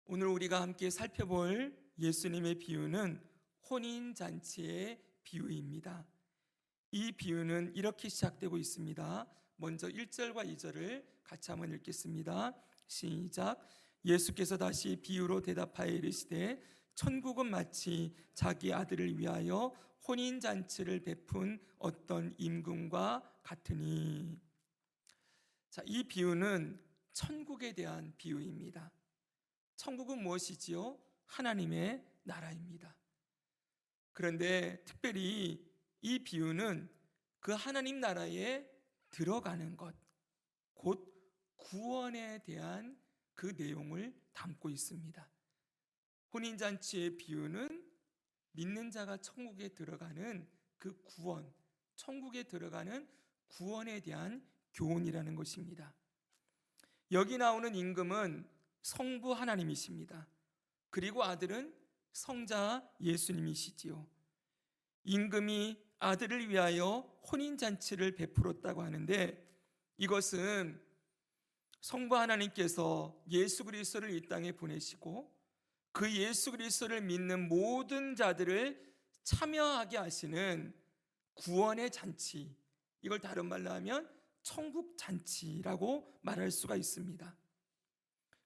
오늘 우리가 함께 살펴볼 예수님의 비유는 혼인잔치의 비유입니다. 이 비유는 이렇게 시작되고 있습니다. 먼저 1절과 2절을 같이 한번 읽겠습니다. 시작. 예수께서 다시 비유로 대답하여 이르시되 천국은 마치 자기 아들을 위하여 혼인잔치를 베푼 어떤 임금과 같으니. 이 비유는 천국에 대한 비유입니다. 천국은 무엇이지요? 하나님의 나라입니다. 그런데 특별히 이 비유는 그 하나님 나라에 들어가는 것, 곧 구원에 대한 그 내용을 담고 있습니다. 혼인잔치의 비유는 믿는 자가 천국에 들어가는 그 구원, 천국에 들어가는 구원에 대한 교훈이라는 것입니다. 여기 나오는 임금은 성부 하나님이십니다. 그리고 아들은 성자 예수님이시지요. 임금이 아들을 위하여 혼인잔치를 베풀었다고 하는데, 이것은 성부 하나님께서 예수 그리스도를 이 땅에 보내시고 그 예수 그리스도를 믿는 모든 자들을 참여하게 하시는 구원의 잔치, 이걸 다른 말로 하면 천국 잔치라고 말할 수가 있습니다.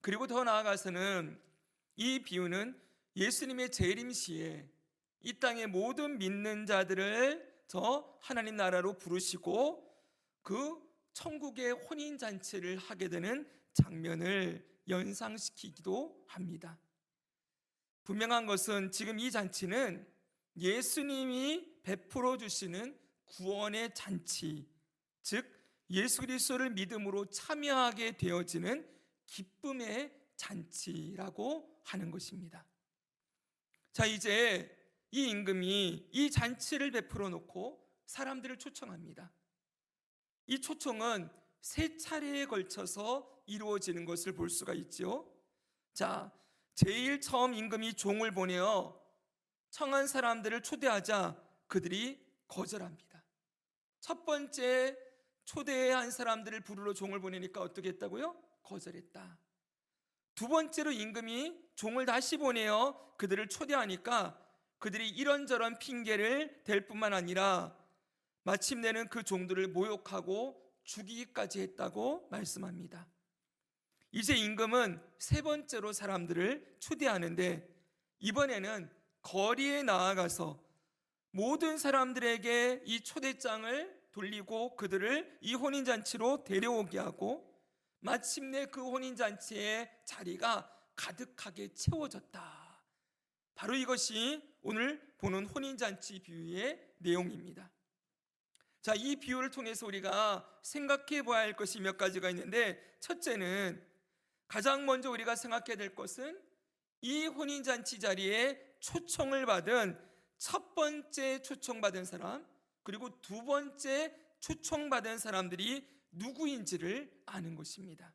그리고 더 나아가서는 이 비유는 예수님의 재림 시에 이 땅의 모든 믿는 자들을 저 하나님 나라로 부르시고 그 천국의 혼인잔치를 하게 되는 장면을 연상시키기도 합니다. 분명한 것은 지금 이 잔치는 예수님이 베풀어 주시는 구원의 잔치, 즉 예수 그리스도를 믿음으로 참여하게 되어지는 기쁨의 잔치라고 하는 것입니다. 이제 이 임금이 이 잔치를 베풀어 놓고 사람들을 초청합니다. 이 초청은 세 차례에 걸쳐서 이루어지는 것을 볼 수가 있죠. 제일 처음 임금이 종을 보내어 청한 사람들을 초대하자 그들이 거절합니다. 첫 번째 초대한 사람들을 부르러 종을 보내니까 어떻게 했다고요? 거절했다. 두 번째로 임금이 종을 다시 보내어 그들을 초대하니까 그들이 이런저런 핑계를 댈 뿐만 아니라 마침내는 그 종들을 모욕하고 죽이기까지 했다고 말씀합니다. 이제 임금은 세 번째로 사람들을 초대하는데, 이번에는 거리에 나아가서 모든 사람들에게 이 초대장을 돌리고 그들을 이 혼인잔치로 데려오게 하고 마침내 그 혼인잔치의 자리가 가득하게 채워졌다. 바로 이것이 오늘 보는 혼인잔치 비유의 내용입니다. 이 비유를 통해서 우리가 생각해 봐야 할 것이 몇 가지가 있는데, 첫째는 가장 먼저 우리가 생각해야 될 것은 이 혼인잔치 자리에 초청을 받은 첫 번째 초청받은 사람, 그리고 두 번째 초청받은 사람들이 누구인지를 아는 것입니다.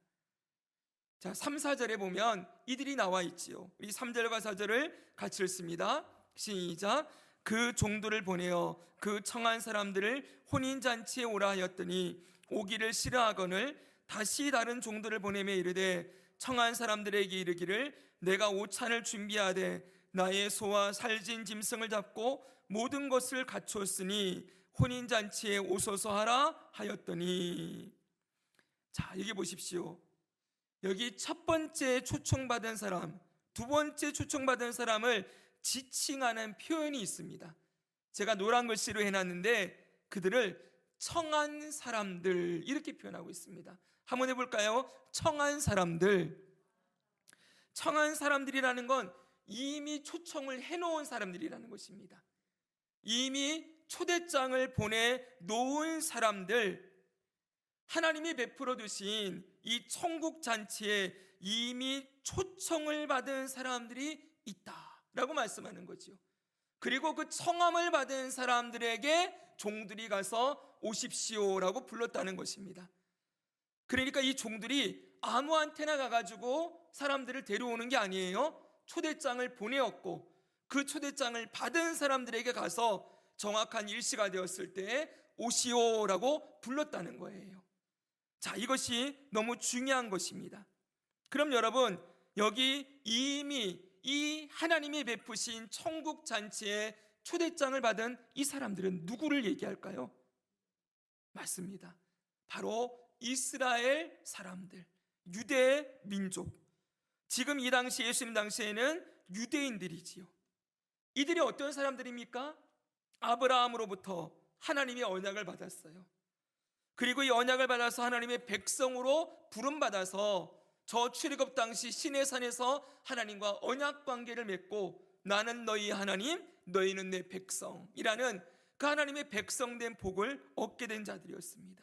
3, 4절에 보면 이들이 나와 있지요. 우리 3절과 4절을 같이 읽습니다. 시작. 그 종들을 보내어 그 청한 사람들을 혼인잔치에 오라 하였더니 오기를 싫어하거늘 다시 다른 종들을 보내며 이르되 청한 사람들에게 이르기를 내가 오찬을 준비하되 나의 소와 살진 짐승을 잡고 모든 것을 갖추었으니 혼인잔치에 오소서 하라 하였더니. 여기 보십시오. 여기 첫 번째 초청받은 사람, 두 번째 초청받은 사람을 지칭하는 표현이 있습니다. 제가 노란 글씨로 해놨는데 그들을 청한 사람들 이렇게 표현하고 있습니다. 한번 해볼까요? 청한 사람들. 청한 사람들이라는 건 이미 초청을 해놓은 사람들이라는 것입니다. 이미 초대장을 보내놓은 사람들, 하나님이 베풀어 두신 이 천국 잔치에 이미 초청을 받은 사람들이 있다라고 말씀하는 거죠. 그리고 그 청함을 받은 사람들에게 종들이 가서 오십시오라고 불렀다는 것입니다. 그러니까 이 종들이 아무한테나 가가지고 사람들을 데려오는 게 아니에요. 초대장을 보내었고 그 초대장을 받은 사람들에게 가서 정확한 일시가 되었을 때 오시오라고 불렀다는 거예요. 이것이 너무 중요한 것입니다. 그럼 여러분, 여기 이미 이 하나님이 베푸신 천국 잔치의 초대장을 받은 이 사람들은 누구를 얘기할까요? 맞습니다. 바로 이스라엘 사람들, 유대 민족. 지금 이 당시 예수님 당시에는 유대인들이지요. 이들이 어떤 사람들입니까? 아브라함으로부터 하나님의 언약을 받았어요. 그리고 이 언약을 받아서 하나님의 백성으로 부름받아서 저 출애굽 당시 시내산에서 하나님과 언약 관계를 맺고 나는 너희 하나님, 너희는 내 백성이라는 그 하나님의 백성된 복을 얻게 된 자들이었습니다.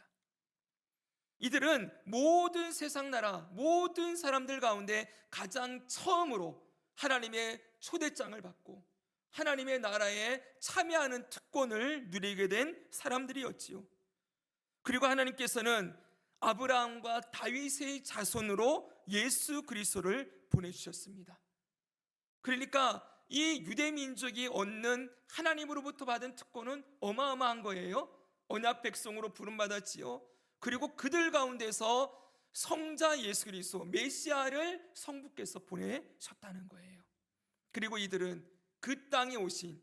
이들은 모든 세상 나라, 모든 사람들 가운데 가장 처음으로 하나님의 초대장을 받고 하나님의 나라에 참여하는 특권을 누리게 된 사람들이었지요. 그리고 하나님께서는 아브라함과 다윗의 자손으로 예수 그리스도를 보내주셨습니다. 그러니까 이 유대 민족이 얻는 하나님으로부터 받은 특권은 어마어마한 거예요. 언약 백성으로 부름받았지요. 그리고 그들 가운데서 성자 예수 그리스도 메시아를 성부께서 보내셨다는 거예요. 그리고 이들은 그 땅에 오신,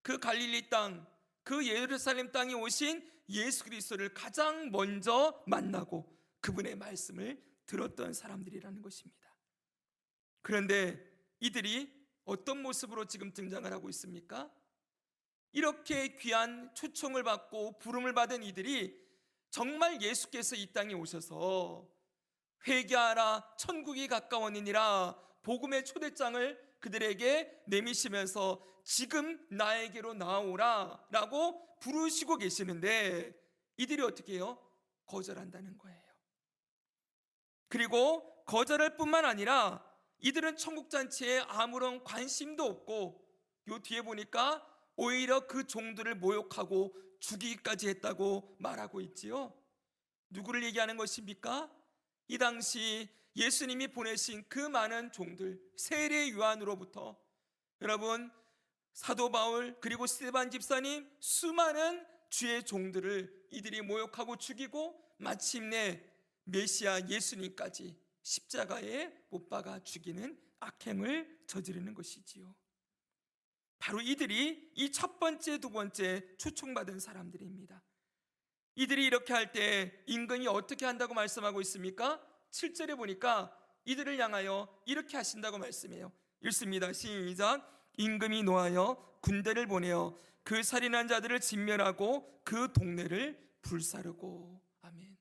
그 갈릴리 땅, 그 예루살렘 땅에 오신 예수 그리스도를 가장 먼저 만나고 그분의 말씀을 들었던 사람들이라는 것입니다. 그런데 이들이 어떤 모습으로 지금 등장을 하고 있습니까? 이렇게 귀한 초청을 받고 부름을 받은 이들이 정말 예수께서 이 땅에 오셔서 회개하라 천국이 가까웠느니라 복음의 초대장을 그들에게 내미시면서 지금 나에게로 나오라 라고 부르시고 계시는데 이들이 어떻게 해요? 거절한다는 거예요. 그리고 거절할 뿐만 아니라 이들은 천국잔치에 아무런 관심도 없고 요 뒤에 보니까 오히려 그 종들을 모욕하고 죽이기까지 했다고 말하고 있지요. 누구를 얘기하는 것입니까? 이 당시 예수님이 보내신 그 많은 종들, 세례 요한으로부터 여러분 사도 바울 그리고 스데반 집사님 수많은 주의 종들을 이들이 모욕하고 죽이고 마침내 메시아 예수님까지 십자가에 못 박아 죽이는 악행을 저지르는 것이지요. 바로 이들이 이 첫 번째, 두 번째 초청받은 사람들입니다. 이들이 이렇게 할 때 임금이 어떻게 한다고 말씀하고 있습니까? 7절에 보니까 이들을 향하여 이렇게 하신다고 말씀해요. 읽습니다. 시작. 임금이 노하여 군대를 보내어 그 살인한 자들을 진멸하고 그 동네를 불사르고. 아멘.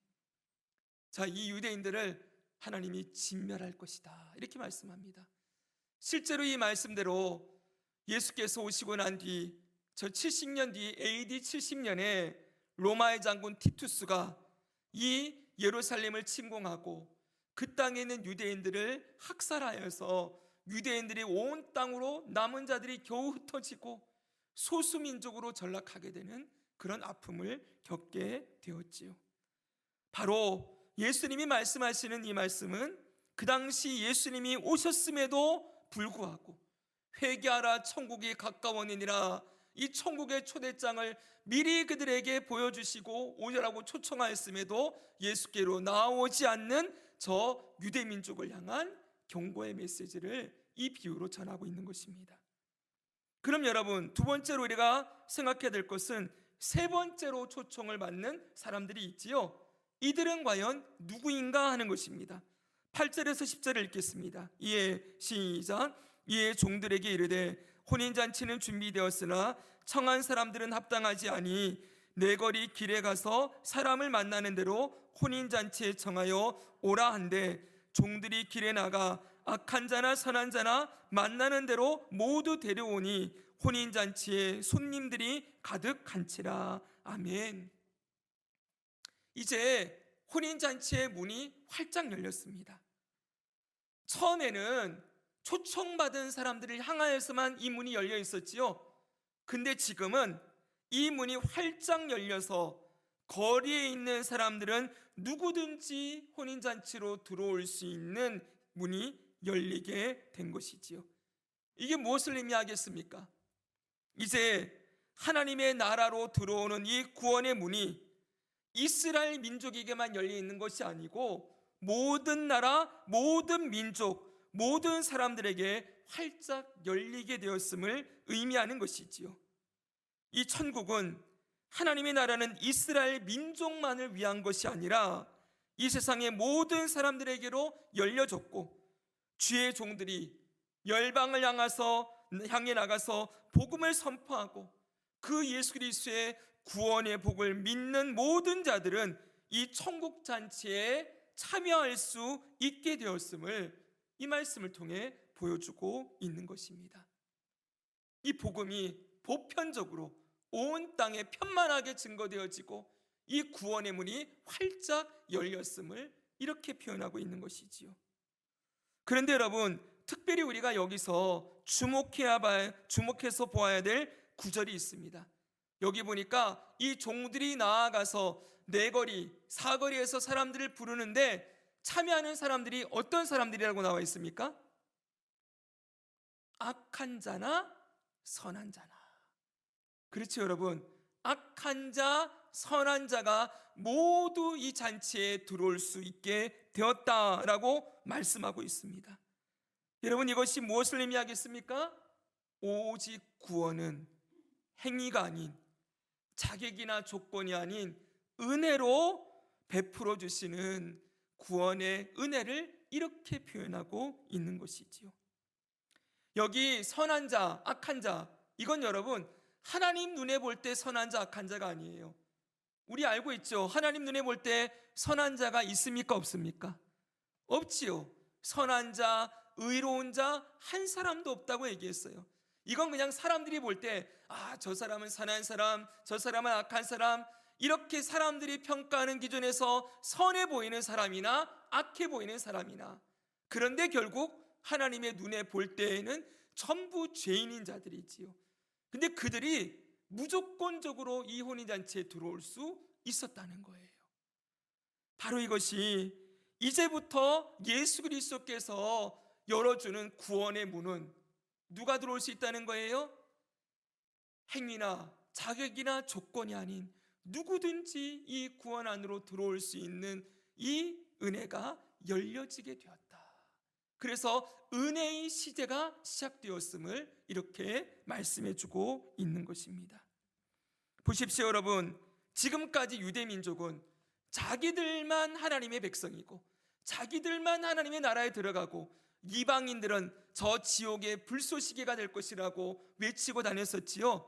자, 이 유대인들을 하나님이 진멸할 것이다 이렇게 말씀합니다. 실제로 이 말씀대로 예수께서 오시고 난 뒤 저 70년 뒤 AD 70년에 로마의 장군 티투스가 이 예루살렘을 침공하고 그 땅에 있는 유대인들을 학살하여서 유대인들이 온 땅으로 남은 자들이 겨우 흩어지고 소수민족으로 전락하게 되는 그런 아픔을 겪게 되었지요. 바로 예수님이 말씀하시는 이 말씀은 그 당시 예수님이 오셨음에도 불구하고 회개하라 천국이 가까웠느니라 이 천국의 초대장을 미리 그들에게 보여주시고 오라고 초청하였음에도 예수께로 나오지 않는 저 유대민족을 향한 경고의 메시지를 이 비유로 전하고 있는 것입니다. 그럼 여러분 두 번째로 우리가 생각해야 될 것은 세 번째로 초청을 받는 사람들이 있지요. 이들은 과연 누구인가 하는 것입니다. 8절에서 10절을 읽겠습니다. 이에 시작. 이에 종들에게 이르되 혼인잔치는 준비되었으나 청한 사람들은 합당하지 아니 내 거리 길에 가서 사람을 만나는 대로 혼인잔치에 청하여 오라 한데 종들이 길에 나가 악한 자나 선한 자나 만나는 대로 모두 데려오니 혼인잔치에 손님들이 가득한치라. 아멘. 이제 혼인잔치의 문이 활짝 열렸습니다. 처음에는 초청받은 사람들을 향하여서만 이 문이 열려 있었지요. 근데 지금은 이 문이 활짝 열려서 거리에 있는 사람들은 누구든지 혼인잔치로 들어올 수 있는 문이 열리게 된 것이지요. 이게 무엇을 의미하겠습니까? 이제 하나님의 나라로 들어오는 이 구원의 문이 이스라엘 민족에게만 열려 있는 것이 아니고 모든 나라, 모든 민족, 모든 사람들에게 활짝 열리게 되었음을 의미하는 것이지요. 이 천국은, 하나님의 나라는 이스라엘 민족만을 위한 것이 아니라 이 세상의 모든 사람들에게로 열려졌고, 주의 종들이 열방을 향해 나가서 복음을 선포하고 그 예수 그리스도의 구원의 복을 믿는 모든 자들은 이 천국 잔치에 참여할 수 있게 되었음을 이 말씀을 통해 보여주고 있는 것입니다. 이 복음이 보편적으로 온 땅에 편만하게 증거되어지고 이 구원의 문이 활짝 열렸음을 이렇게 표현하고 있는 것이지요. 그런데 여러분, 특별히 우리가 여기서 주목해서 보아야 될 구절이 있습니다. 여기 보니까 이 종들이 나아가서 네거리, 사거리에서 사람들을 부르는데 참여하는 사람들이 어떤 사람들이라고 나와 있습니까? 악한 자나 선한 자나. 그렇죠, 여러분. 악한 자, 선한 자가 모두 이 잔치에 들어올 수 있게 되었다라고 말씀하고 있습니다. 여러분, 이것이 무엇을 의미하겠습니까? 오직 구원은 행위가 아닌, 자격이나 조건이 아닌 은혜로 베풀어 주시는 구원의 은혜를 이렇게 표현하고 있는 것이지요. 여기 선한 자, 악한 자, 이건 여러분 하나님 눈에 볼 때 선한 자, 악한 자가 아니에요. 우리 알고 있죠? 하나님 눈에 볼 때 선한 자가 있습니까, 없습니까? 없지요. 선한 자, 의로운 자 한 사람도 없다고 얘기했어요. 이건 그냥 사람들이 볼 때 저 사람은 선한 사람, 저 사람은 악한 사람, 이렇게 사람들이 평가하는 기준에서 선해 보이는 사람이나 악해 보이는 사람이나, 그런데 결국 하나님의 눈에 볼 때에는 전부 죄인인 자들이지요. 근데 그들이 무조건적으로 이 혼인잔치에 들어올 수 있었다는 거예요. 바로 이것이 이제부터 예수 그리스도께서 열어주는 구원의 문은 누가 들어올 수 있다는 거예요? 행위나 자격이나 조건이 아닌 누구든지 이 구원 안으로 들어올 수 있는 이 은혜가 열려지게 되었다. 그래서 은혜의 시대가 시작되었음을 이렇게 말씀해 주고 있는 것입니다. 보십시오, 여러분. 지금까지 유대민족은 자기들만 하나님의 백성이고 자기들만 하나님의 나라에 들어가고 이방인들은 저 지옥의 불쏘시개가 될 것이라고 외치고 다녔었지요.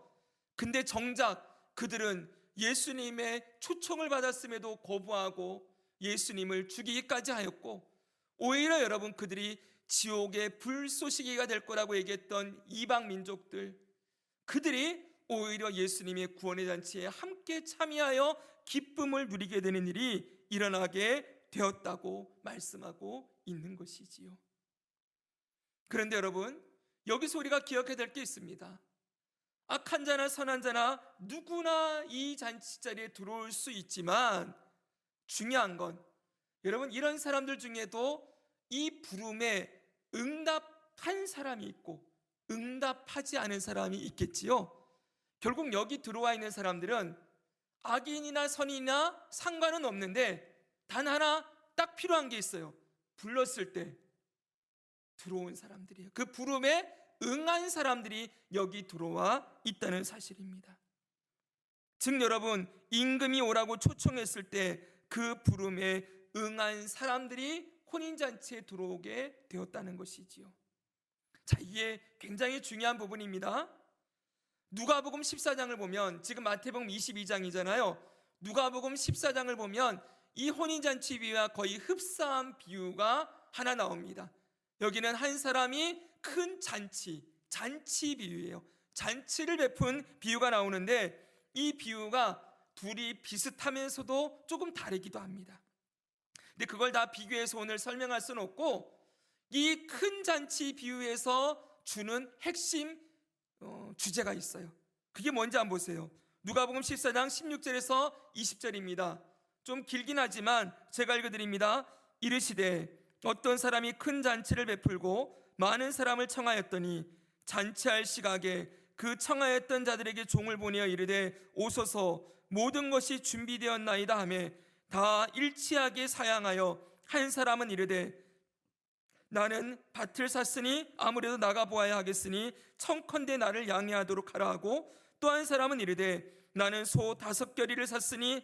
근데 정작 그들은 예수님의 초청을 받았음에도 거부하고 예수님을 죽이기까지 하였고, 오히려 여러분, 그들이 지옥의 불쏘시개가 될 거라고 얘기했던 이방 민족들, 그들이 오히려 예수님의 구원의 잔치에 함께 참여하여 기쁨을 누리게 되는 일이 일어나게 되었다고 말씀하고 있는 것이지요. 그런데 여러분, 여기서 우리가 기억해야 될 게 있습니다. 악한 자나 선한 자나 누구나 이 잔치 자리에 들어올 수 있지만 중요한 건, 여러분, 이런 사람들 중에도 이 부름에 응답한 사람이 있고 응답하지 않은 사람이 있겠지요. 결국 여기 들어와 있는 사람들은 악인이나 선인이나 상관은 없는데 단 하나 딱 필요한 게 있어요. 불렀을 때 들어온 사람들이에요. 그 부름에 응한 사람들이 여기 들어와 있다는 사실입니다. 즉 여러분, 임금이 오라고 초청했을 때 그 부름에 응한 사람들이 혼인잔치에 들어오게 되었다는 것이지요. 자, 이게 굉장히 중요한 부분입니다. 누가복음 14장을 보면, 지금 마태복음 22장이잖아요. 누가복음 14장을 보면 이 혼인잔치 비유와 거의 흡사한 비유가 하나 나옵니다. 여기는 한 사람이 큰 잔치 비유예요. 잔치를 베푼 비유가 나오는데 이 비유가 둘이 비슷하면서도 조금 다르기도 합니다. 근데 그걸 다 비교해서 오늘 설명할 수는 없고, 이 큰 잔치 비유에서 주는 핵심 주제가 있어요. 그게 뭔지 한번 보세요. 누가복음 14장 16절에서 20절입니다. 좀 길긴 하지만 제가 읽어드립니다. 이르시되 어떤 사람이 큰 잔치를 베풀고 많은 사람을 청하였더니 잔치할 시각에 그 청하였던 자들에게 종을 보내어 이르되 오소서 모든 것이 준비되었나이다 하매 다 일치하게 사양하여 한 사람은 이르되 나는 밭을 샀으니 아무래도 나가보아야 하겠으니 청컨대 나를 양해하도록 하라 하고, 또 한 사람은 이르되 나는 소 5겨리를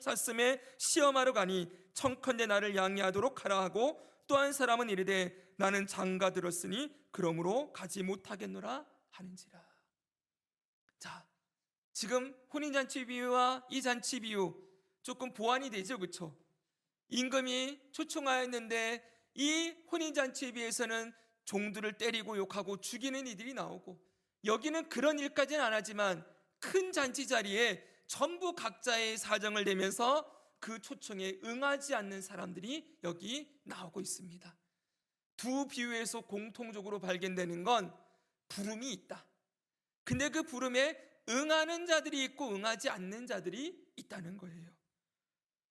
샀음에 시험하러 가니 청컨대 나를 양해하도록 하라 하고, 또 한 사람은 이르되 나는 장가 들었으니 그러므로 가지 못하겠노라 하는지라. 자, 지금 혼인잔치 비유와 이 잔치 비유 조금 보완이 되죠, 그렇죠? 임금이 초청하였는데 이 혼인잔치에 비해서는 종들을 때리고 욕하고 죽이는 이들이 나오고, 여기는 그런 일까지는 안 하지만 큰 잔치 자리에 전부 각자의 사정을 내면서 그 초청에 응하지 않는 사람들이 여기 나오고 있습니다. 두 비유에서 공통적으로 발견되는 건 부름이 있다. 근데 그 부름에 응하는 자들이 있고 응하지 않는 자들이 있다는 거예요.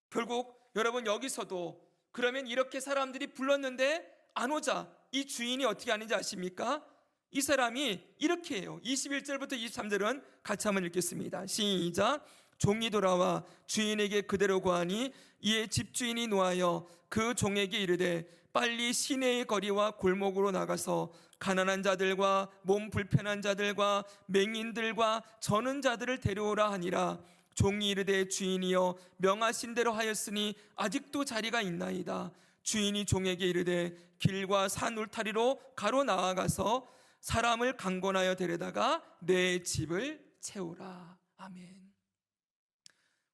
결국 여러분, 여기서도 그러면 이렇게 사람들이 불렀는데 안 오자 이 주인이 어떻게 하는지 아십니까? 이 사람이 이렇게 해요. 21절부터 23절은 같이 한번 읽겠습니다. 시작. 종이 돌아와 주인에게 그대로 고하니 이에 집주인이 노하여 그 종에게 이르되 빨리 시내의 거리와 골목으로 나가서 가난한 자들과 몸 불편한 자들과 맹인들과 저는 자들을 데려오라 하니라. 종이 이르되 주인이여 명하신 대로 하였으니 아직도 자리가 있나이다. 주인이 종에게 이르되 길과 산 울타리로 가로 나아가서 사람을 강권하여 데려다가 내 집을 채우라. 아멘.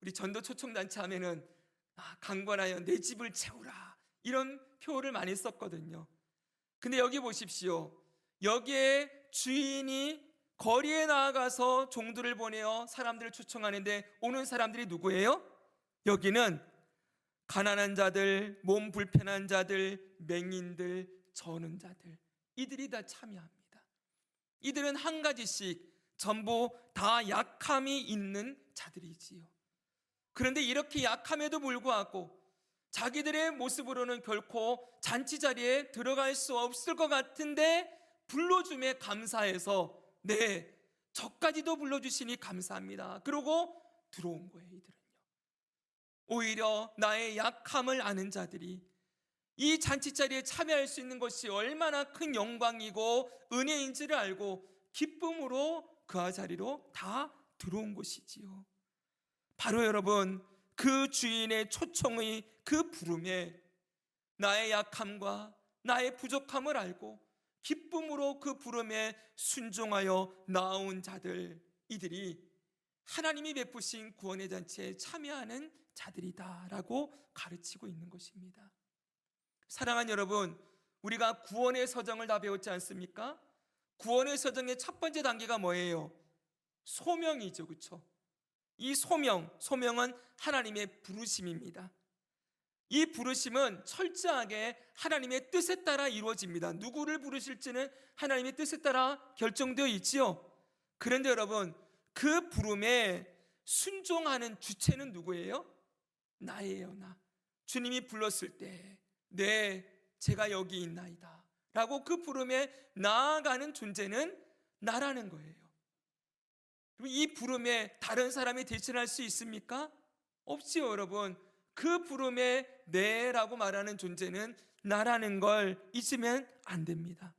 우리 전도 초청단체 하면은 강권하여 내 집을 채우라, 이런 표현을 많이 썼거든요. 근데 여기 보십시오. 여기에 주인이 거리에 나아가서 종들을 보내어 사람들을 초청하는데 오는 사람들이 누구예요? 여기는 가난한 자들, 몸 불편한 자들, 맹인들, 저는 자들, 이들이 다 참여합니다. 이들은 한 가지씩 전부 다 약함이 있는 자들이지요. 그런데 이렇게 약함에도 불구하고 자기들의 모습으로는 결코 잔치 자리에 들어갈 수 없을 것 같은데 불러줌에 감사해서 네, 저까지도 불러주시니 감사합니다. 그러고 들어온 거예요. 이들은요. 오히려 나의 약함을 아는 자들이 이 잔치 자리에 참여할 수 있는 것이 얼마나 큰 영광이고 은혜인지를 알고 기쁨으로 그 자리로 다 들어온 것이지요. 바로 여러분, 그 주인의 초청의 그 부름에 나의 약함과 나의 부족함을 알고 기쁨으로 그 부름에 순종하여 나온 자들, 이들이 하나님이 베푸신 구원의 잔치에 참여하는 자들이다라고 가르치고 있는 것입니다. 사랑하는 여러분, 우리가 구원의 서정을 다 배웠지 않습니까? 구원의 서정의 첫 번째 단계가 뭐예요? 소명이죠, 그렇죠? 이 소명은 하나님의 부르심입니다. 이 부르심은 철저하게 하나님의 뜻에 따라 이루어집니다. 누구를 부르실지는 하나님의 뜻에 따라 결정되어 있지요. 그런데 여러분, 그 부름에 순종하는 주체는 누구예요? 나예요, 나. 주님이 불렀을 때 네, 제가 여기 있나이다 라고 그 부름에 나아가는 존재는 나라는 거예요. 이 부름에 다른 사람이 대신할 수 있습니까? 없지요, 여러분. 그 부름에 네라고 말하는 존재는 나라는 걸 잊으면 안 됩니다.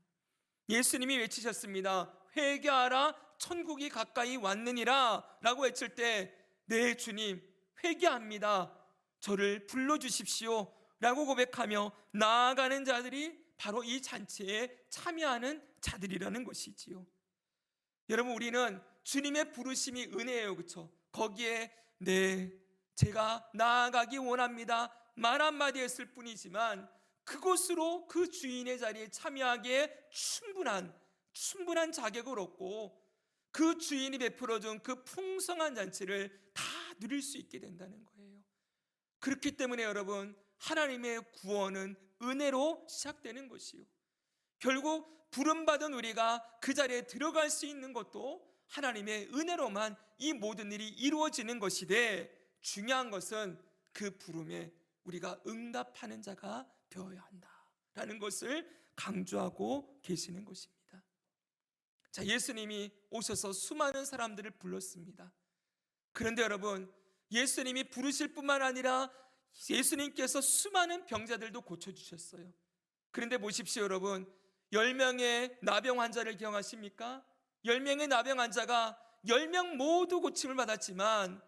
예수님이 외치셨습니다. 회개하라, 천국이 가까이 왔느니라 라고 외칠 때 네, 주님 회개합니다, 저를 불러주십시오 라고 고백하며 나아가는 자들이 바로 이 잔치에 참여하는 자들이라는 것이지요. 여러분, 우리는 주님의 부르심이 은혜예요, 그렇죠? 거기에 네, 제가 나아가기 원합니다 말 한마디 했을 뿐이지만 그곳으로 그 주인의 자리에 참여하기에 충분한 자격을 얻고 그 주인이 베풀어준 그 풍성한 잔치를 다 누릴 수 있게 된다는 거예요. 그렇기 때문에 여러분, 하나님의 구원은 은혜로 시작되는 것이요, 결국 부름받은 우리가 그 자리에 들어갈 수 있는 것도 하나님의 은혜로만 이 모든 일이 이루어지는 것이되, 중요한 것은 그 부름에 우리가 응답하는 자가 되어야 한다라는 것을 강조하고 계시는 것입니다. 자, 예수님이 오셔서 수많은 사람들을 불렀습니다. 그런데 여러분, 예수님이 부르실 뿐만 아니라 예수님께서 수많은 병자들도 고쳐주셨어요. 그런데 보십시오 여러분, 10명의 나병 환자를 기억하십니까? 10명의 나병 환자가 10명 모두 고침을 받았지만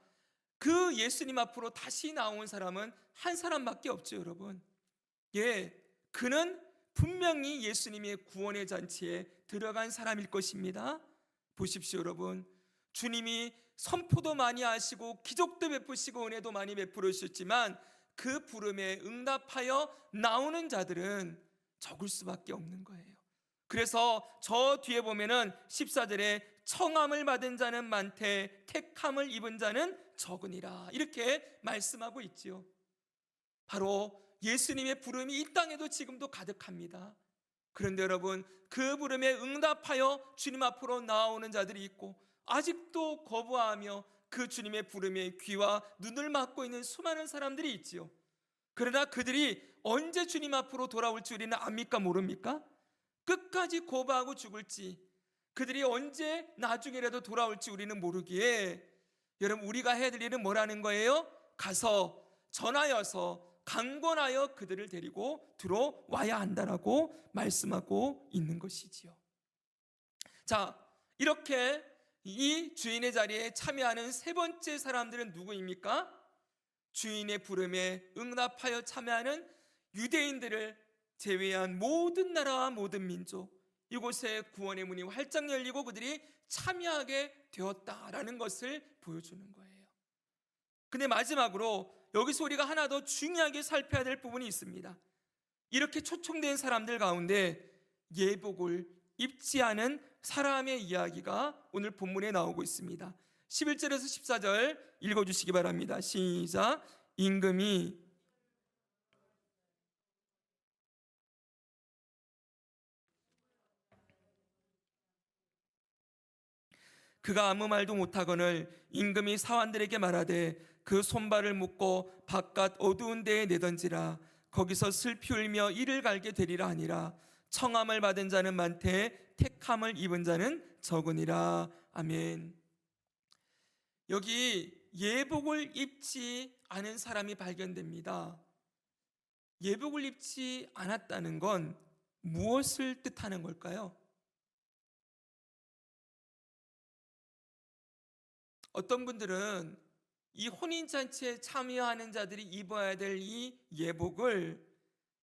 그 예수님 앞으로 다시 나온 사람은 한 사람밖에 없죠 여러분. 그는 분명히 예수님의 구원의 잔치에 들어간 사람일 것입니다. 보십시오 여러분, 주님이 선포도 많이 하시고 기적도 베푸시고 은혜도 많이 베풀어 주셨지만 그 부름에 응답하여 나오는 자들은 적을 수밖에 없는 거예요. 그래서 저 뒤에 보면은 14절에 청함을 받은 자는 많되 택함을 입은 자는 적으니라, 이렇게 말씀하고 있지요. 바로 예수님의 부름이 이 땅에도 지금도 가득합니다. 그런데 여러분, 그 부름에 응답하여 주님 앞으로 나오는 자들이 있고 아직도 거부하며 그 주님의 부름에 귀와 눈을 막고 있는 수많은 사람들이 있지요. 그러나 그들이 언제 주님 앞으로 돌아올지 우리는 압니까 모릅니까? 끝까지 거부하고 죽을지, 그들이 언제 나중에라도 돌아올지 우리는 모르기에 여러분, 우리가 해야 될 일은 뭐라는 거예요? 가서 전하여서 강권하여 그들을 데리고 들어와야 한다라고 말씀하고 있는 것이지요. 자, 이렇게 이 주인의 자리에 참여하는 세 번째 사람들은 누구입니까? 주인의 부름에 응답하여 참여하는 유대인들을 제외한 모든 나라와 모든 민족, 이곳에 구원의 문이 활짝 열리고 그들이 참여하게 되었다라는 것을 보여주는 거예요. 근데 마지막으로 여기서 우리가 하나 더 중요하게 살펴야 될 부분이 있습니다. 이렇게 초청된 사람들 가운데 예복을 입지 않은 사람의 이야기가 오늘 본문에 나오고 있습니다. 11절에서 14절 읽어주시기 바랍니다. 시작. 임금이 그가 아무 말도 못하거늘 임금이 사환들에게 말하되 그 손발을 묶고 바깥 어두운 데에 내던지라. 거기서 슬피 울며 이를 갈게 되리라 하니라. 청함을 받은 자는 많되 택함을 입은 자는 적으니라. 아멘. 여기 예복을 입지 않은 사람이 발견됩니다. 예복을 입지 않았다는 건 무엇을 뜻하는 걸까요? 어떤 분들은 이 혼인잔치에 참여하는 자들이 입어야 될 이 예복을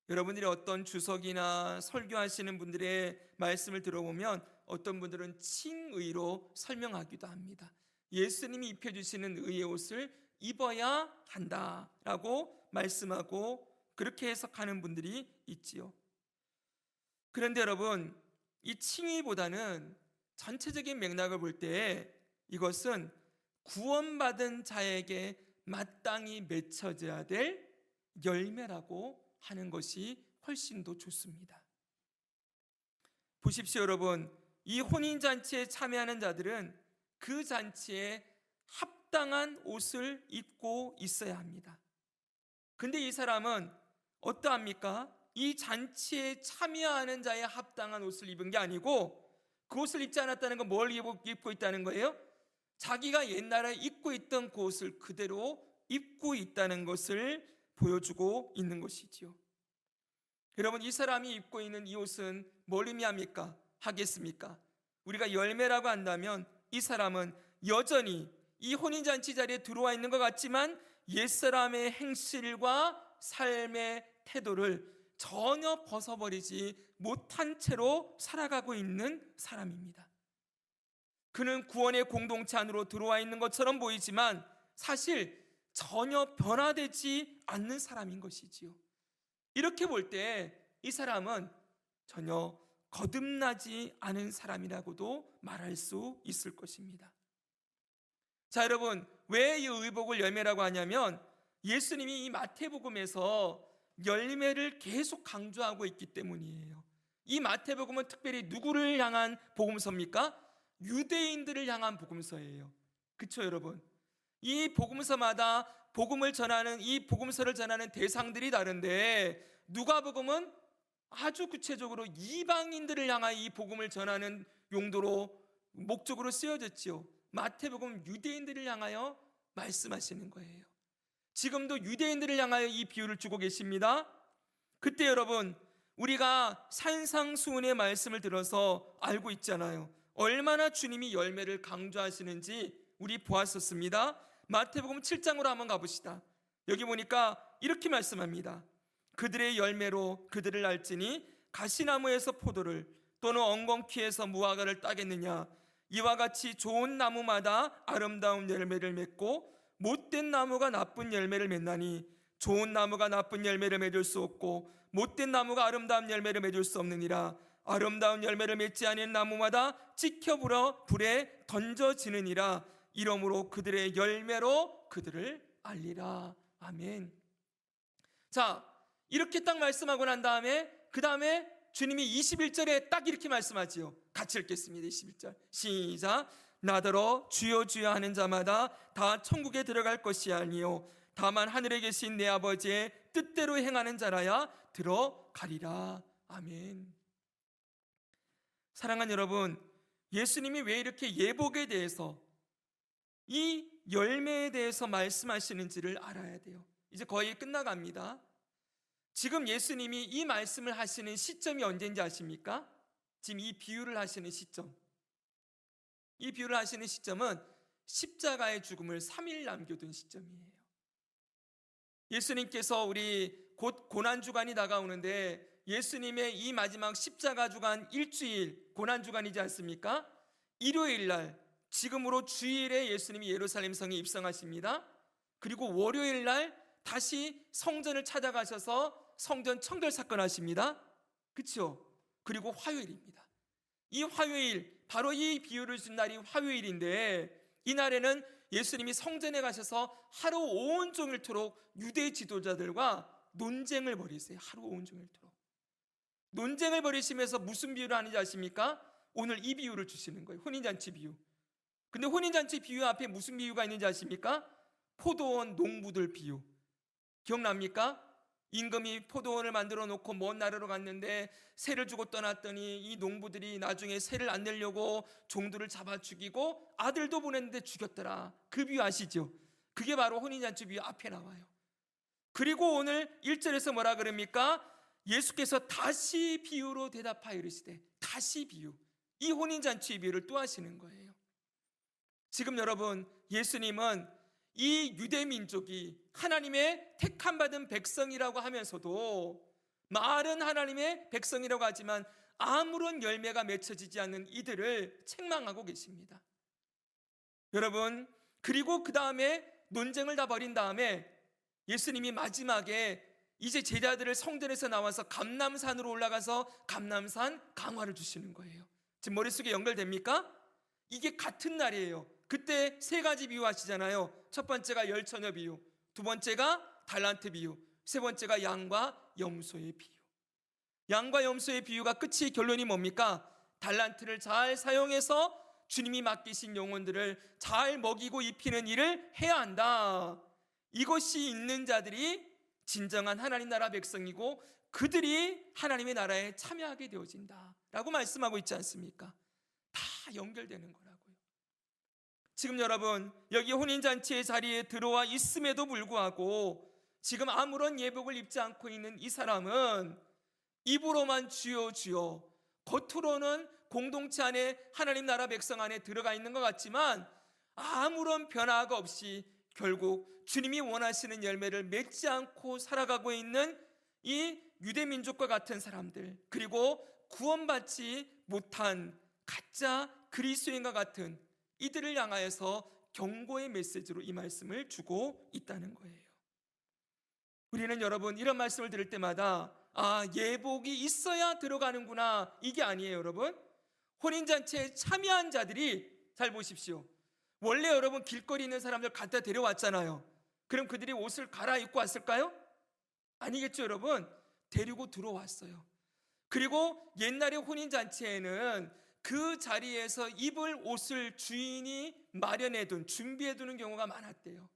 여러분들이 어떤 주석이나 설교하시는 분들의 말씀을 들어보면 어떤 분들은 칭의로 설명하기도 합니다. 예수님이 입혀주시는 의의 옷을 입어야 한다라고 말씀하고 그렇게 해석하는 분들이 있지요. 그런데 여러분, 이 칭의보다는 전체적인 맥락을 볼 때 이것은 구원받은 자에게 마땅히 맺혀져야 될 열매라고 하는 것이 훨씬 더 좋습니다. 보십시오 여러분, 이 혼인잔치에 참여하는 자들은 그 잔치에 합당한 옷을 입고 있어야 합니다. 근데 이 사람은 어떠합니까? 이 잔치에 참여하는 자의 합당한 옷을 입은 게 아니고 그 옷을 입지 않았다는 건 뭘 입고 있다는 거예요? 자기가 옛날에 입고 있던 그 옷을 그대로 입고 있다는 것을 보여주고 있는 것이지요. 여러분, 이 사람이 입고 있는 이 옷은 뭘 의미합니까? 하겠습니까? 우리가 열매라고 한다면 이 사람은 여전히 이 혼인잔치 자리에 들어와 있는 것 같지만 옛사람의 행실과 삶의 태도를 전혀 벗어버리지 못한 채로 살아가고 있는 사람입니다. 그는 구원의 공동체 안으로 들어와 있는 것처럼 보이지만 사실 전혀 변화되지 않는 사람인 것이지요. 이렇게 볼 때 이 사람은 전혀 거듭나지 않은 사람이라고도 말할 수 있을 것입니다. 자, 여러분, 왜 이 의복을 열매라고 하냐면 예수님이 이 마태복음에서 열매를 계속 강조하고 있기 때문이에요. 이 마태복음은 특별히 누구를 향한 복음서입니까? 유대인들을 향한 복음서예요. 그렇죠 여러분? 이 복음서마다 복음을 전하는 이 복음서를 전하는 대상들이 다른데 누가복음은 아주 구체적으로 이방인들을 향한 이 복음을 전하는 용도로 목적으로 쓰여졌지요. 마태복음은 유대인들을 향하여 말씀하시는 거예요. 지금도 유대인들을 향하여 이 비유를 주고 계십니다. 그때 여러분, 우리가 산상수훈의 말씀을 들어서 알고 있잖아요. 얼마나 주님이 열매를 강조하시는지 우리 보았었습니다. 마태복음 7장으로 한번 가봅시다. 여기 보니까 이렇게 말씀합니다. 그들의 열매로 그들을 알지니 가시나무에서 포도를 또는 엉겅퀴에서 무화과를 따겠느냐. 이와 같이 좋은 나무마다 아름다운 열매를 맺고 못된 나무가 나쁜 열매를 맺나니 좋은 나무가 나쁜 열매를 맺을 수 없고 못된 나무가 아름다운 열매를 맺을 수 없느니라. 아름다운 열매를 맺지 않은 나무마다 찍혀 불에 던져지느니라. 이러므로 그들의 열매로 그들을 알리라. 아멘. 자, 이렇게 딱 말씀하고 난 다음에 그 다음에 주님이 21절에 딱 이렇게 말씀하지요. 같이 읽겠습니다. 21절 시작. 나더러 주여 주여 하는 자마다 다 천국에 들어갈 것이 아니요 다만 하늘에 계신 내 아버지의 뜻대로 행하는 자라야 들어가리라. 아멘. 사랑하는 여러분, 예수님이 왜 이렇게 예복에 대해서, 이 열매에 대해서 말씀하시는지를 알아야 돼요. 이제 거의 끝나갑니다. 지금 예수님이 이 말씀을 하시는 시점이 언제인지 아십니까? 지금 이 비유를 하시는 시점, 이 비유를 하시는 시점은 십자가의 죽음을 3일 남겨둔 시점이에요. 예수님께서 우리 곧 고난주간이 다가오는데 예수님의 이 마지막 십자가 주간 일주일 고난주간이지 않습니까? 일요일 날, 지금으로 주일에 예수님이 예루살렘 성에 입성하십니다. 그리고 월요일 날 다시 성전을 찾아가셔서 성전 청결 사건 하십니다. 그렇죠? 그리고 화요일입니다. 이 화요일, 바로 이 비유를 준 날이 화요일인데 이 날에는 예수님이 성전에 가셔서 하루 온종일토록 유대 지도자들과 논쟁을 벌이세요. 하루 온종일토록 논쟁을 벌이시면서 무슨 비유를 하는지 아십니까? 오늘 이 비유를 주시는 거예요. 혼인잔치 비유. 근데 혼인잔치 비유 앞에 무슨 비유가 있는지 아십니까? 포도원 농부들 비유. 기억납니까? 임금이 포도원을 만들어 놓고 먼 나라로 갔는데 새를 주고 떠났더니 이 농부들이 나중에 새를 안 내려고 종들을 잡아 죽이고 아들도 보냈는데 죽였더라. 그 비유 아시죠? 그게 바로 혼인잔치 비유 앞에 나와요. 그리고 오늘 1절에서 뭐라 그럽니까? 예수께서 다시 비유로 대답하여 이르시되, 다시 비유, 이 혼인잔치 비유를 또 하시는 거예요. 지금 여러분, 예수님은 이 유대 민족이 하나님의 택함 받은 백성이라고 하면서도, 말은 하나님의 백성이라고 하지만 아무런 열매가 맺혀지지 않는 이들을 책망하고 계십니다. 여러분, 그리고 그 다음에 논쟁을 다 벌인 다음에 예수님이 마지막에 이제 제자들을 성전에서 나와서 감람산으로 올라가서 감람산 강화를 주시는 거예요. 지금 머릿속에 연결됩니까? 이게 같은 날이에요. 그때 세 가지 비유 하시잖아요. 첫 번째가 열처녀 비유, 두 번째가 달란트 비유, 세 번째가 양과 염소의 비유. 양과 염소의 비유가 끝이, 결론이 뭡니까? 달란트를 잘 사용해서 주님이 맡기신 영혼들을 잘 먹이고 입히는 일을 해야 한다. 이것이 있는 자들이 진정한 하나님 나라 백성이고 그들이 하나님의 나라에 참여하게 되어진다 라고 말씀하고 있지 않습니까? 다 연결되는 거라고요. 지금 여러분, 여기 혼인잔치의 자리에 들어와 있음에도 불구하고 지금 아무런 예복을 입지 않고 있는 이 사람은 입으로만 주여 주여, 겉으로는 공동체 안에 하나님 나라 백성 안에 들어가 있는 것 같지만 아무런 변화가 없이 결국 주님이 원하시는 열매를 맺지 않고 살아가고 있는 이 유대 민족과 같은 사람들, 그리고 구원받지 못한 가짜 그리스도인과 같은 이들을 향하여서 경고의 메시지로 이 말씀을 주고 있다는 거예요. 우리는 여러분, 이런 말씀을 들을 때마다 예복이 있어야 들어가는구나, 이게 아니에요. 여러분, 혼인잔치에 참여한 자들이, 잘 보십시오, 원래 여러분 길거리 있는 사람들 갖다 데려왔잖아요. 그럼 그들이 옷을 갈아입고 왔을까요? 아니겠죠. 여러분, 데리고 들어왔어요. 그리고 옛날의 혼인잔치에는 그 자리에서 입을 옷을 주인이 마련해둔, 준비해두는 경우가 많았대요.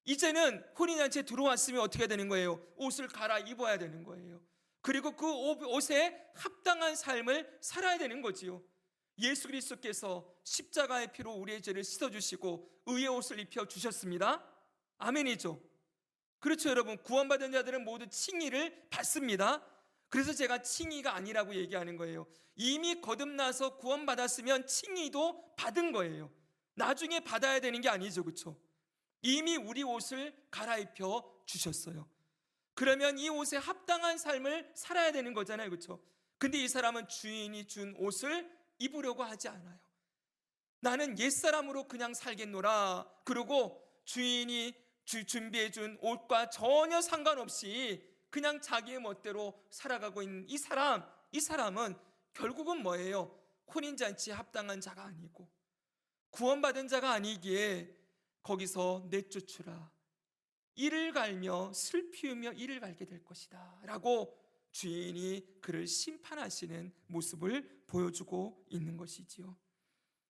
이제는 혼인잔치에 들어왔으면 어떻게 되는 거예요? 옷을 갈아입어야 되는 거예요. 그리고 그 옷에 합당한 삶을 살아야 되는 거지요. 예수 그리스도께서 십자가의 피로 우리의 죄를 씻어주시고 의의 옷을 입혀주셨습니다. 아멘이죠. 그렇죠. 여러분, 구원받은 자들은 모두 칭의를 받습니다. 그래서 제가 칭의가 아니라고 얘기하는 거예요. 이미 거듭나서 구원받았으면 칭의도 받은 거예요. 나중에 받아야 되는 게 아니죠, 그렇죠? 이미 우리 옷을 갈아입혀 주셨어요. 그러면 이 옷에 합당한 삶을 살아야 되는 거잖아요, 그렇죠? 근데 이 사람은 주인이 준 옷을 입으려고 하지 않아요. 나는 옛사람으로 그냥 살겠노라. 그리고 주인이 준비해 준 옷과 전혀 상관없이 그냥 자기의 멋대로 살아가고 있는 이 사람은 결국은 뭐예요? 혼인잔치에 합당한 자가 아니고 구원받은 자가 아니기에 거기서 내쫓으라, 이를 갈며 슬피우며 이를 갈게 될 것이다 라고 주인이 그를 심판하시는 모습을 보여주고 있는 것이지요.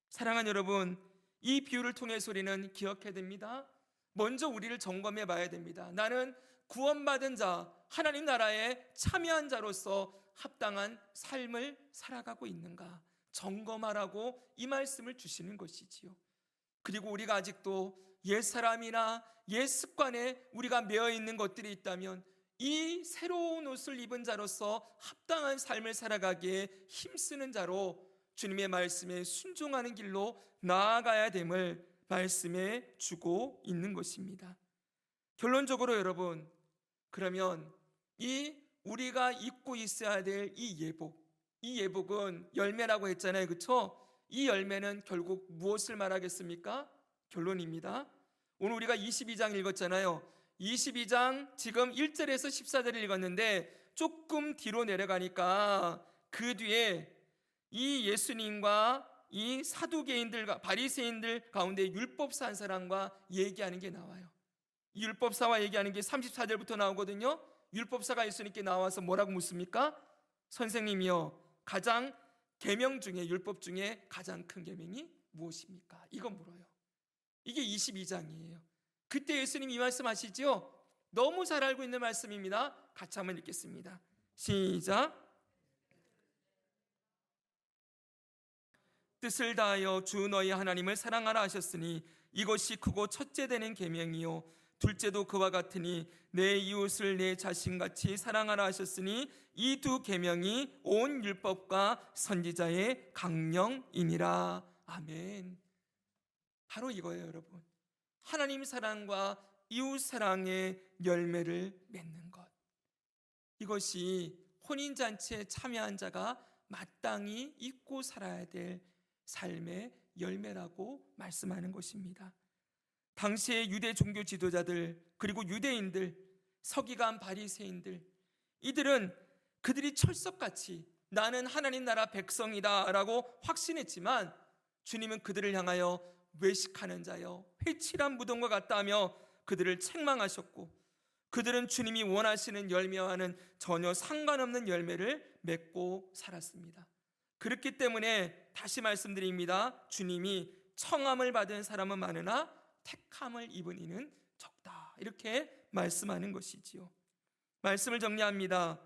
사랑하는 여러분, 이 비유를 통해서 우리는 기억해야 됩니다. 먼저 우리를 점검해 봐야 됩니다. 나는 구원받은 자, 하나님 나라에 참여한 자로서 합당한 삶을 살아가고 있는가 점검하라고 이 말씀을 주시는 것이지요. 그리고 우리가 아직도 옛사람이나 옛 습관에 우리가 매여 있는 것들이 있다면 이 새로운 옷을 입은 자로서 합당한 삶을 살아가기에 힘쓰는 자로 주님의 말씀에 순종하는 길로 나아가야 됨을 말씀해 주고 있는 것입니다. 결론적으로 여러분, 그러면 이 우리가 입고 있어야 될 이 예복은 열매라고 했잖아요, 그렇죠? 이 열매는 결국 무엇을 말하겠습니까? 결론입니다. 오늘 우리가 22장 읽었잖아요. 22장 지금 1절에서 14절을 읽었는데 조금 뒤로 내려가니까 그 뒤에 이 예수님과 이 사두개인들과 바리새인들 가운데 율법사 한 사람과 얘기하는 게 나와요. 이 율법사와 얘기하는 게 34절부터 나오거든요. 율법사가 예수님께 나와서 뭐라고 묻습니까? 선생님이요, 가장 계명 중에, 율법 중에 가장 큰 계명이 무엇입니까? 이거 물어요. 이게 22장이에요. 그때 예수님이 이 말씀 하시죠? 너무 잘 알고 있는 말씀입니다. 같이 한번 읽겠습니다. 시작. 뜻을 다하여 주 너희 하나님을 사랑하라 하셨으니 이것이 크고 첫째 되는 계명이요 둘째도 그와 같으니 내 이웃을 내 자신같이 사랑하라 하셨으니 이 두 계명이 온 율법과 선지자의 강령이니라. 아멘. 바로 이거예요, 여러분. 하나님 사랑과 이웃 사랑의 열매를 맺는 것, 이것이 혼인잔치에 참여한 자가 마땅히 입고 살아야 될 삶의 열매라고 말씀하는 것입니다. 당시의 유대 종교 지도자들, 그리고 유대인들, 서기관 바리새인들, 이들은 그들이 철석같이 나는 하나님 나라 백성이다 라고 확신했지만 주님은 그들을 향하여 외식하는 자여 회칠한 무덤과 같다며 그들을 책망하셨고, 그들은 주님이 원하시는 열매와는 전혀 상관없는 열매를 맺고 살았습니다. 그렇기 때문에 다시 말씀드립니다. 주님이 청함을 받은 사람은 많으나 택함을 입은 이는 적다, 이렇게 말씀하는 것이지요. 말씀을 정리합니다.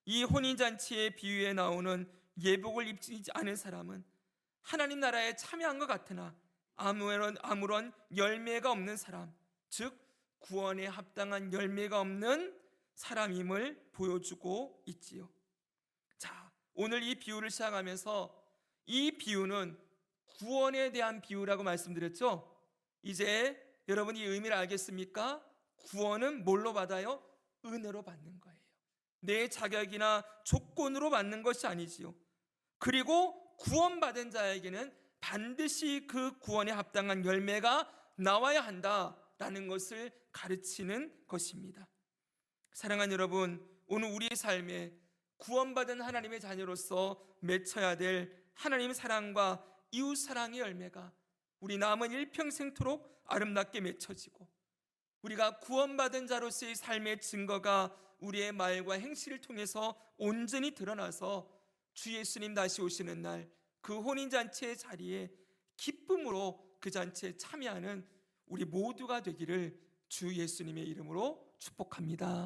이 혼인잔치의 비유에 나오는 예복을 입지 않은 사람은 하나님 나라에 참여한 것 같으나 아무런 열매가 없는 사람, 즉 구원에 합당한 열매가 없는 사람임을 보여주고 있지요. 자, 오늘 이 비유를 시작하면서 이 비유는 구원에 대한 비유라고 말씀드렸죠. 이제 여러분이 의미를 알겠습니까? 구원은 뭘로 받아요? 은혜로 받는 거예요. 내 자격이나 조건으로 받는 것이 아니지요. 그리고 구원받은 자에게는 반드시 그 구원에 합당한 열매가 나와야 한다라는 것을 가르치는 것입니다. 사랑하는 여러분, 오늘 우리의 삶에 구원받은 하나님의 자녀로서 맺혀야 될 하나님 사랑과 이웃 사랑의 열매가 우리 남은 일평생토록 아름답게 맺혀지고, 우리가 구원받은 자로서의 삶의 증거가 우리의 말과 행실을 통해서 온전히 드러나서 주 예수님 다시 오시는 날 그 혼인잔치의 자리에 기쁨으로 그 잔치에 참여하는 우리 모두가 되기를 주 예수님의 이름으로 축복합니다.